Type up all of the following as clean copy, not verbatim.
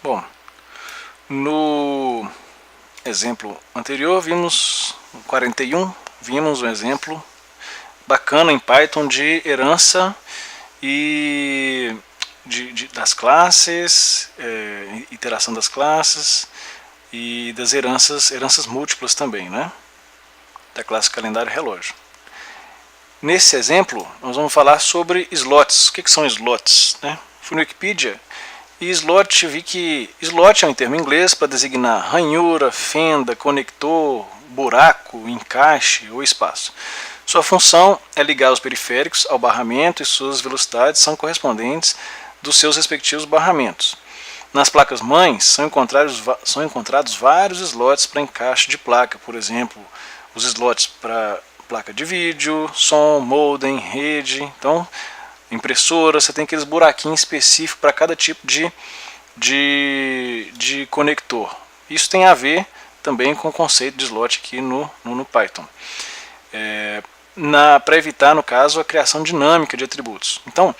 Bom, no exemplo anterior vimos, no 41, vimos um exemplo bacana em Python de herança e das classes, iteração das classes e das heranças múltiplas também, né? Da classe calendário relógio. Nesse exemplo, nós vamos falar sobre slots. O que são slots, né? Fui no Wikipedia e slot, vi que slot é um termo em inglês para designar ranhura, fenda, conector, buraco, encaixe ou espaço. Sua função é ligar os periféricos ao barramento e suas velocidades são correspondentes dos seus respectivos barramentos. Nas placas mães são encontrados vários slots para encaixe de placa, por exemplo, os slots para placa de vídeo, som, modem, rede. Então, impressora, você tem aqueles buraquinhos específicos para cada tipo de conector. Isso tem a ver também com o conceito de slot aqui no Python. Para evitar, no caso, a criação dinâmica de atributos. Então,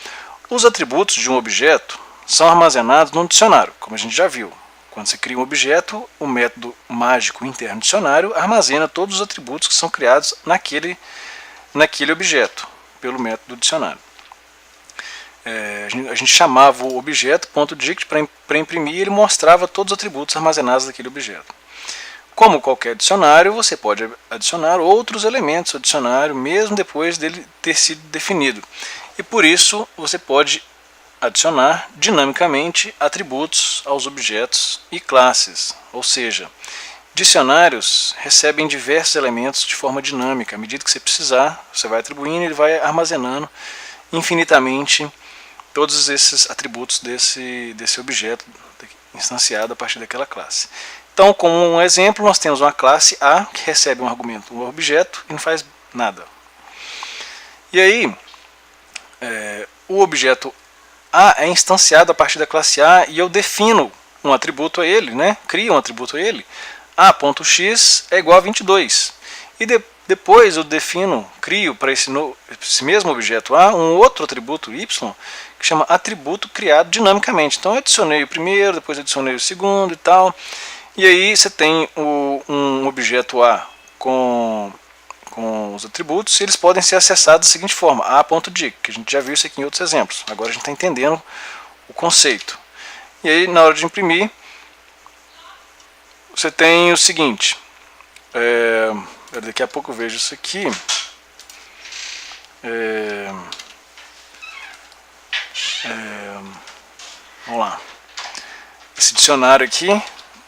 os atributos de um objeto são armazenados no dicionário, como a gente já viu. Quando você cria um objeto, o método mágico interno dicionário armazena todos os atributos que são criados naquele objeto, pelo método dicionário. A gente chamava o objeto .dict para imprimir e ele mostrava todos os atributos armazenados naquele objeto. Como qualquer dicionário, você pode adicionar outros elementos ao dicionário, mesmo depois dele ter sido definido. E por isso, você pode adicionar dinamicamente atributos aos objetos e classes. Ou seja, dicionários recebem diversos elementos de forma dinâmica. À medida que você precisar, você vai atribuindo e ele vai armazenando infinitamente todos esses atributos desse objeto instanciado a partir daquela classe. Então, como um exemplo, nós temos uma classe A que recebe um argumento, um objeto, e não faz nada. E aí, o objeto A é instanciado a partir da classe A e eu defino um atributo a ele, né? Crio um atributo a ele. A.x é igual a 22. E depois eu crio para esse mesmo objeto A um outro atributo y que chama atributo criado dinamicamente. Então eu adicionei o primeiro, depois adicionei o segundo e tal. E aí você tem um objeto A com os atributos e eles podem ser acessados da seguinte forma: a.dict, que a gente já viu isso aqui em outros exemplos. Agora a gente está entendendo o conceito. E aí na hora de imprimir, você tem o seguinte, daqui a pouco eu vejo isso aqui. Vamos lá. Esse dicionário aqui,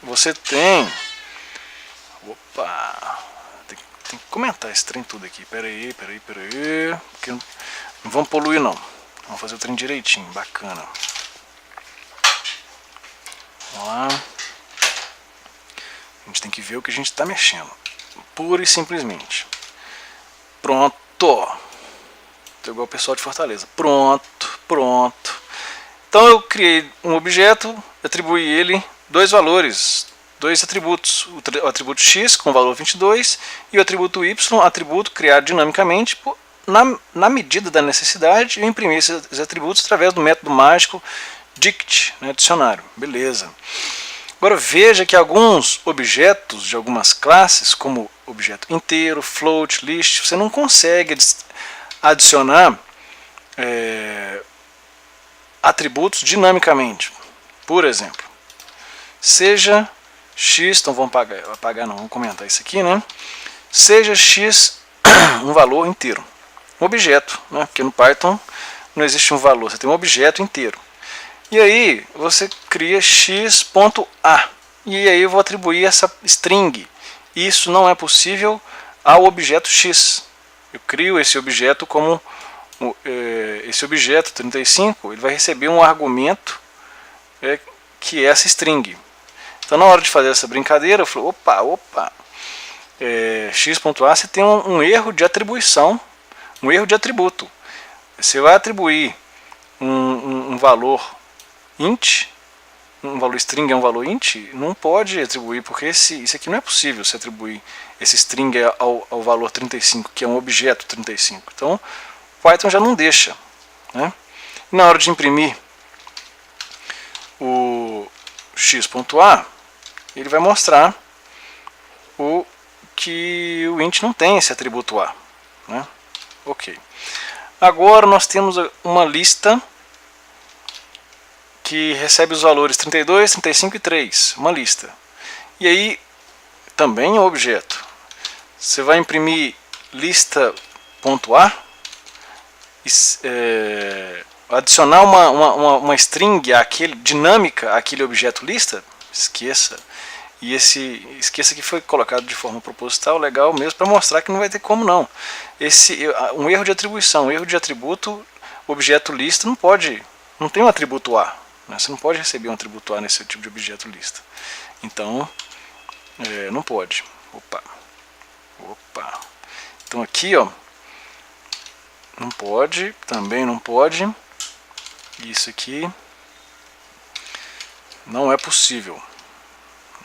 você tem... Opa! Tem que comentar esse trem tudo aqui. Peraí. Porque não vamos poluir não. Vamos fazer o trem direitinho, bacana. Vamos lá. A gente tem que ver o que a gente está mexendo. Pura e simplesmente. Pronto. Tô igual o pessoal de Fortaleza. Pronto. Então eu criei um objeto, atribuí ele dois valores, dois atributos. O atributo x com o valor 22 e o atributo y, atributo criado dinamicamente. Na medida da necessidade, eu imprimi esses atributos através do método mágico dict, né, dicionário. Beleza. Agora veja que alguns objetos de algumas classes, como objeto inteiro, float, list, você não consegue adicionar atributos dinamicamente. Por exemplo, seja x, então vamos apagar não, vamos comentar isso aqui, né? Seja x um valor inteiro, um objeto, né? Porque no Python não existe um valor, você tem um objeto inteiro. E aí você cria x.a e aí eu vou atribuir essa string. Isso não é possível ao objeto x. Eu crio esse objeto como esse objeto 35, ele vai receber um argumento que é essa string. Então na hora de fazer essa brincadeira eu falei, opa, x.a você tem um erro de atribuição, um erro de atributo. Você vai atribuir um valor int, um valor string é um valor int, não pode atribuir, porque isso aqui não é possível você atribuir esse string ao valor 35, que é um objeto 35. Então Python já não deixa, né? E na hora de imprimir o x.a, ele vai mostrar que o int não tem esse atributo a, né? Ok. Agora nós temos uma lista que recebe os valores 32, 35 e 3, uma lista. E aí também é um objeto. Você vai imprimir lista.a, adicionar uma string dinâmica àquele objeto lista, esqueça. E esqueça que foi colocado de forma proposital, legal mesmo, para mostrar que não vai ter como não. Um erro de atribuição, um erro de atributo, objeto lista não tem um atributo A. Né? Você não pode receber um atributo A nesse tipo de objeto lista. Então, não pode. Opa. Então aqui, ó, não pode, também não pode. Isso aqui não é possível.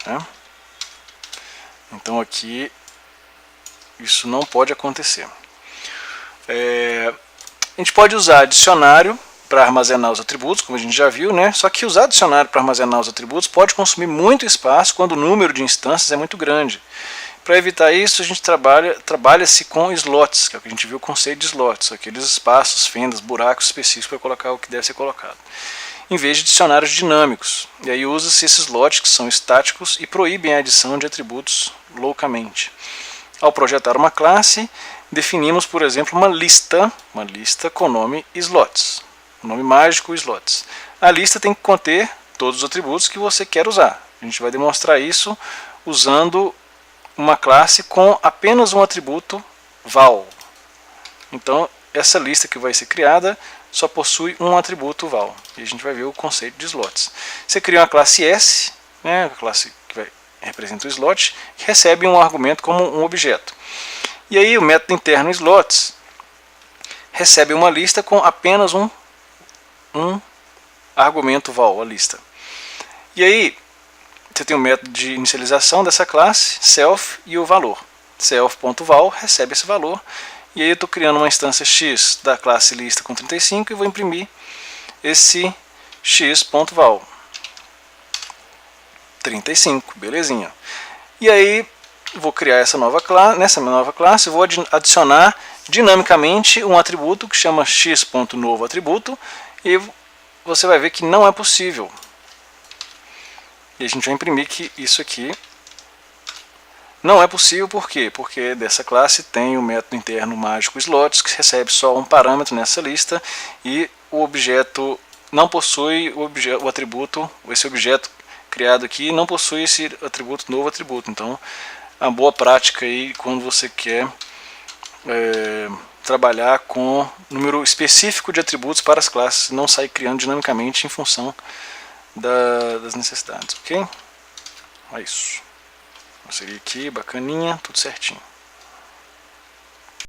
Né? Então aqui isso não pode acontecer. A gente pode usar dicionário para armazenar os atributos, como a gente já viu, né? Só que usar dicionário para armazenar os atributos pode consumir muito espaço quando o número de instâncias é muito grande. Para evitar isso, a gente trabalha-se com slots, que é o que a gente viu o conceito de slots, aqueles espaços, fendas, buracos específicos para colocar o que deve ser colocado, em vez de dicionários dinâmicos. E aí usa-se esses slots que são estáticos e proíbem a adição de atributos loucamente. Ao projetar uma classe, definimos, por exemplo, uma lista com o nome slots, o nome mágico slots. A lista tem que conter todos os atributos que você quer usar. A gente vai demonstrar isso usando uma classe com apenas um atributo val. Então, essa lista que vai ser criada só possui um atributo val. E a gente vai ver o conceito de slots. Você cria uma classe S, né, a classe que representa o slot, que recebe um argumento como um objeto. E aí o método interno slots recebe uma lista com apenas um argumento val, a lista. E aí você tem o método de inicialização dessa classe, self, e o valor. Self.val recebe esse valor. E aí eu estou criando uma instância x da classe lista com 35 e vou imprimir esse x.val. 35, belezinha. E aí vou criar nessa nova classe, vou adicionar dinamicamente um atributo que chama x.novo atributo, e você vai ver que não é possível. E a gente vai imprimir que isso aqui não é possível. Por quê? Porque dessa classe tem o método interno mágico slots, que recebe só um parâmetro nessa lista, e o objeto não possui o atributo, esse objeto criado aqui não possui esse atributo, novo atributo. Então, a boa prática aí quando você quer trabalhar com número específico de atributos para as classes, não sair criando dinamicamente em função das necessidades, ok? É isso. Vou seguir aqui, bacaninha, tudo certinho.